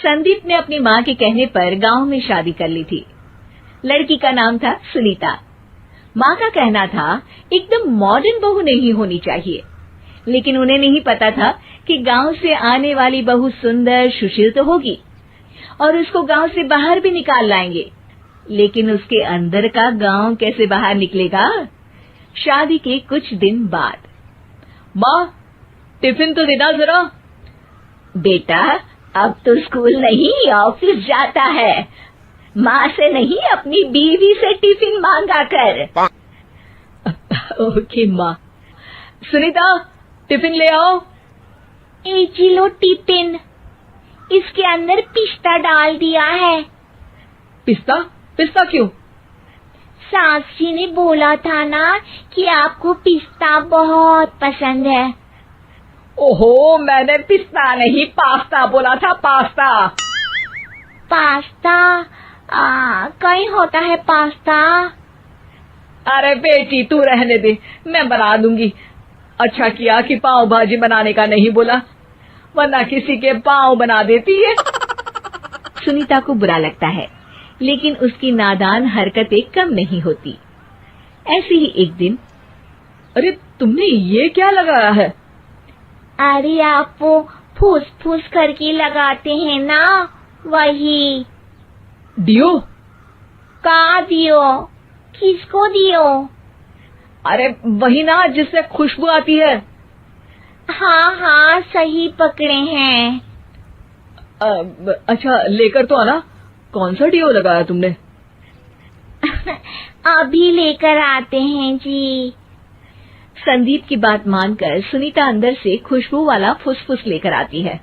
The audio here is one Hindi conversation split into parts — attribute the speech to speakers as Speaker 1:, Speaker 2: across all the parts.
Speaker 1: संदीप ने अपनी माँ के कहने पर गांव में शादी कर ली थी। लड़की का नाम था सुनीता। माँ का कहना था एकदम मॉडर्न बहू नहीं होनी चाहिए, लेकिन उन्हें नहीं पता था कि गांव से आने वाली बहू सुंदर सुशील तो होगी और उसको गांव से बाहर भी निकाल लाएंगे, लेकिन उसके अंदर का गांव कैसे बाहर निकलेगा। शादी के कुछ दिन बाद,
Speaker 2: माँ टिफिन तो देना जरा।
Speaker 1: बेटा अब तो स्कूल नहीं ऑफिस जाता है, माँ से नहीं अपनी बीवी से टिफिन मांगा कर।
Speaker 2: ओके माँ। सुनीता टिफिन ले आओ।
Speaker 3: एक किलो टिफिन, इसके अंदर पिस्ता डाल दिया है।
Speaker 2: पिस्ता? पिस्ता क्यों?
Speaker 3: सास जी ने बोला था ना कि आपको पिस्ता बहुत पसंद है।
Speaker 2: ओहो, मैंने पिस्ता नहीं पास्ता बोला था, पास्ता।
Speaker 3: पास्ता? कहीं होता है पास्ता?
Speaker 2: अरे बेटी तू रहने दे, मैं बना दूंगी। अच्छा किया कि पाव भाजी बनाने का नहीं बोला, वरना किसी के पाव बना देती है।
Speaker 1: सुनीता को बुरा लगता है, लेकिन उसकी नादान हरकतें कम नहीं होती। ऐसे ही एक दिन,
Speaker 2: अरे तुमने ये क्या लगाया है?
Speaker 3: अरे आप वो फूस फूस करके लगाते हैं ना, वही।
Speaker 2: डियो?
Speaker 3: का दियो? किसको दियो?
Speaker 2: अरे वही ना जिससे खुशबू आती है।
Speaker 3: हाँ हाँ सही पकड़े हैं।
Speaker 2: अच्छा लेकर तो आना। कौन सा डियो लगाया तुमने?
Speaker 3: अभी लेकर आते हैं जी।
Speaker 1: संदीप की बात मानकर सुनीता अंदर से खुशबू वाला फुसफुस लेकर आती है।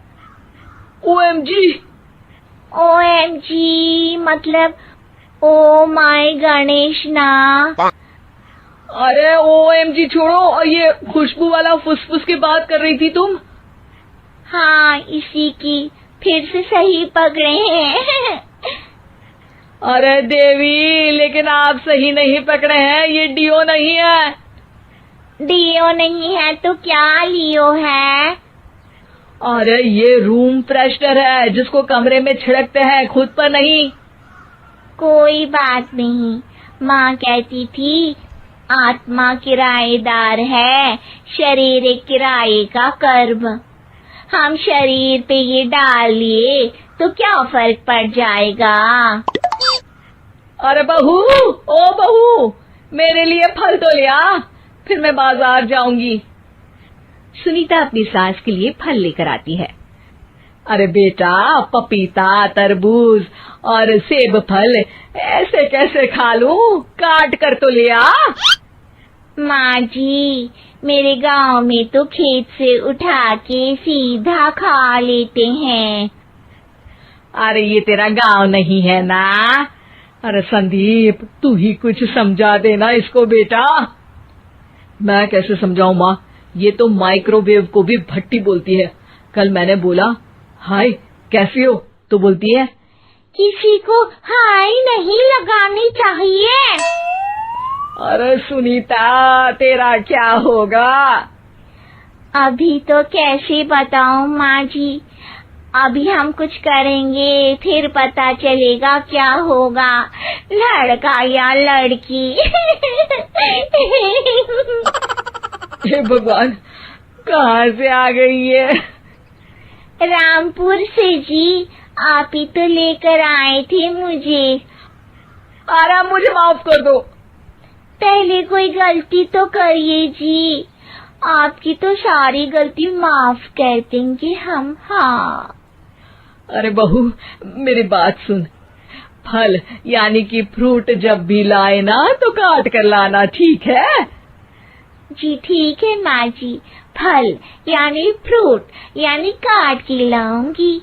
Speaker 2: ओएमजी!
Speaker 3: ओएमजी मतलब ओ माय गणेश ना।
Speaker 2: अरे ओएमजी छोड़ो, ये खुशबू वाला फुसफुस की बात कर रही थी तुम?
Speaker 3: हाँ इसी की, फिर से सही पकड़े हैं।
Speaker 2: अरे देवी, लेकिन आप सही नहीं पकड़े हैं, ये डियो नहीं है।
Speaker 3: डियो नहीं है तो क्या लियो है?
Speaker 2: अरे ये रूम फ्रेशनर है, जिसको कमरे में छिड़कते हैं, खुद पर नहीं।
Speaker 3: कोई बात नहीं, माँ कहती थी आत्मा किराएदार है, शरीर एक किराए का कर्म। हम शरीर पे ये डाल लिए तो क्या फर्क पड़ जाएगा।
Speaker 2: अरे बहू, ओ बहू, मेरे लिए फल तो लिया, फिर मैं बाजार जाऊंगी।
Speaker 1: सुनीता अपनी सास के लिए फल लेकर आती है।
Speaker 2: अरे बेटा, पपीता, तरबूज और सेब फल ऐसे कैसे खा लूं? काट कर तो लिया।
Speaker 3: माँ जी, मेरे गांव में तो खेत से उठा के सीधा खा लेते हैं।
Speaker 2: अरे ये तेरा गांव नहीं है ना। अरे संदीप, तू ही कुछ समझा देना इसको बेटा। मैं कैसे समझाऊं माँ, ये तो माइक्रोवेव को भी भट्टी बोलती है। कल मैंने बोला हाय कैसी हो, तो बोलती है
Speaker 3: किसी को हाय नहीं लगानी चाहिए।
Speaker 2: अरे सुनीता, तेरा क्या होगा?
Speaker 3: अभी तो कैसे बताऊं माँ जी, अभी हम कुछ करेंगे फिर पता चलेगा क्या होगा, लड़का या लड़की।
Speaker 2: हे भगवान, कहाँ से आ गई ये?
Speaker 3: रामपुर से जी, आप ही तो लेकर आए थे मुझे।
Speaker 2: अरे मुझे माफ कर दो।
Speaker 3: पहले कोई गलती तो करिए जी, आपकी तो सारी गलती माफ कर देंगे हम। हाँ
Speaker 2: अरे बहू, मेरी बात सुन। फल यानी कि फ्रूट जब भी लाए ना तो काट कर लाना, ठीक है?
Speaker 3: जी ठीक है माँ जी, फल यानी फ्रूट यानी काट के लाऊंगी।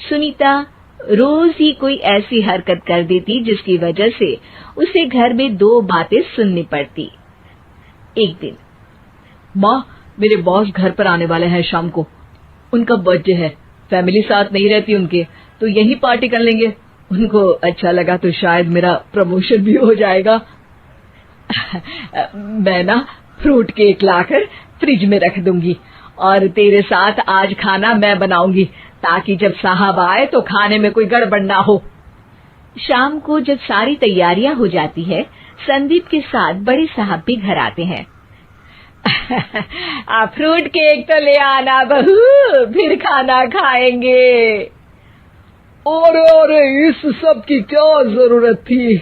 Speaker 1: सुनीता रोज ही कोई ऐसी हरकत कर देती जिसकी वजह से उसे घर में दो बातें सुननी पड़ती। एक दिन,
Speaker 2: माँ, मेरे बॉस घर पर आने वाले हैं शाम को। उनका बर्थडे है, फैमिली साथ नहीं रहती उनके, तो यही पार्टी कर लेंगे। उनको अच्छा लगा तो शायद मेरा प्रमोशन भी हो जाएगा। मैं ना फ्रूट केक लाकर फ्रिज में रख दूंगी और तेरे साथ आज खाना मैं बनाऊंगी, ताकि जब साहब आए तो खाने में कोई गड़बड़ ना हो।
Speaker 1: शाम को जब सारी तैयारियां हो जाती है, संदीप के साथ बड़े साहब भी घर आते हैं।
Speaker 2: फ्रूट केक तो ले आना बहू, फिर खाना खाएंगे। अरे इस सब की क्या जरूरत थी,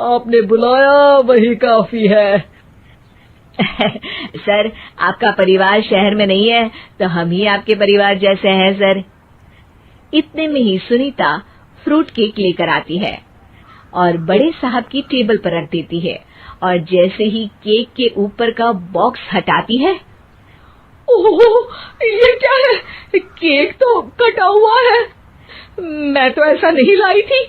Speaker 2: आपने बुलाया वही काफी है।
Speaker 1: सर, आपका परिवार शहर में नहीं है, तो हम ही आपके परिवार जैसे हैं सर। इतने में ही सुनीता फ्रूट केक लेकर आती है और बड़े साहब की टेबल पर रख देती है, और जैसे ही केक के ऊपर का बॉक्स हटाती है,
Speaker 2: ओह, ये क्या है? केक तो कटा हुआ है, मैं तो ऐसा नहीं लाई थी।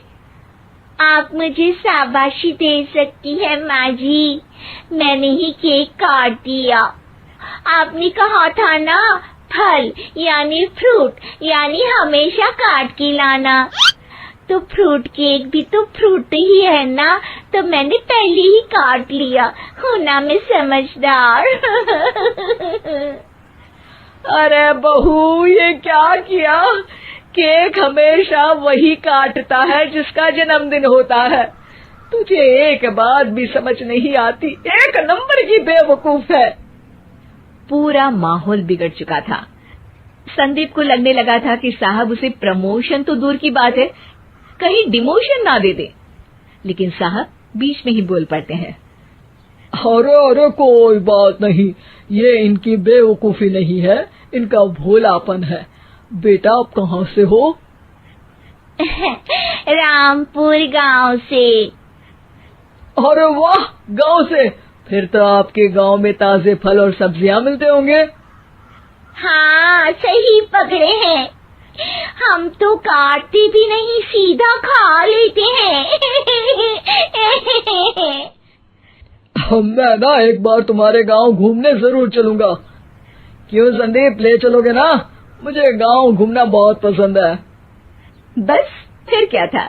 Speaker 3: आप मुझे शाबाशी दे सकती है माँ जी, मैंने ही केक काट दिया। आपने कहा था ना, फल यानी फ्रूट यानी हमेशा काट के लाना, तो फ्रूट केक भी तो फ्रूट ही है ना, तो मैंने पहले ही काट लिया। हूँ ना मैं समझदार।
Speaker 2: अरे बहू, ये क्या किया? केक हमेशा वही काटता है जिसका जन्मदिन होता है। तुझे एक बात भी समझ नहीं आती, एक नंबर की बेवकूफ है।
Speaker 1: पूरा माहौल बिगड़ चुका था। संदीप को लगने लगा था कि साहब उसे प्रमोशन तो दूर की बात है, कहीं डिमोशन ना दे दे, लेकिन साहब बीच में ही बोल पड़ते हैं।
Speaker 2: अरे कोई बात नहीं, ये इनकी बेवकूफी नहीं है, इनका भोलापन है। बेटा आप कहाँ से हो?
Speaker 3: रामपुर गांव से।
Speaker 2: अरे वाह, गांव से? फिर तो आपके गांव में ताजे फल और सब्जियां मिलते होंगे।
Speaker 3: हाँ, सही पकड़े हैं, हम तो काटते भी नहीं, सीधा खा लेते हैं।
Speaker 2: मैं ना एक बार तुम्हारे गांव घूमने जरूर चलूंगा। क्यों संदीप, ले चलोगे ना? मुझे गांव घूमना बहुत पसंद है।
Speaker 1: बस फिर क्या था,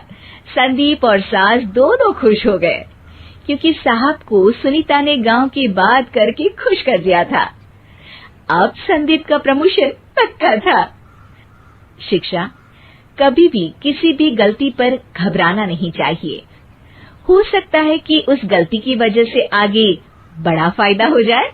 Speaker 1: संदीप और सास दोनों खुश हो गए, क्योंकि साहब को सुनीता ने गांव की बात करके खुश कर दिया था। अब संदीप का प्रमोशन पक्का था। शिक्षा, कभी भी किसी भी गलती पर घबराना नहीं चाहिए। हो सकता है कि उस गलती की वजह से आगे बड़ा फायदा हो जाए।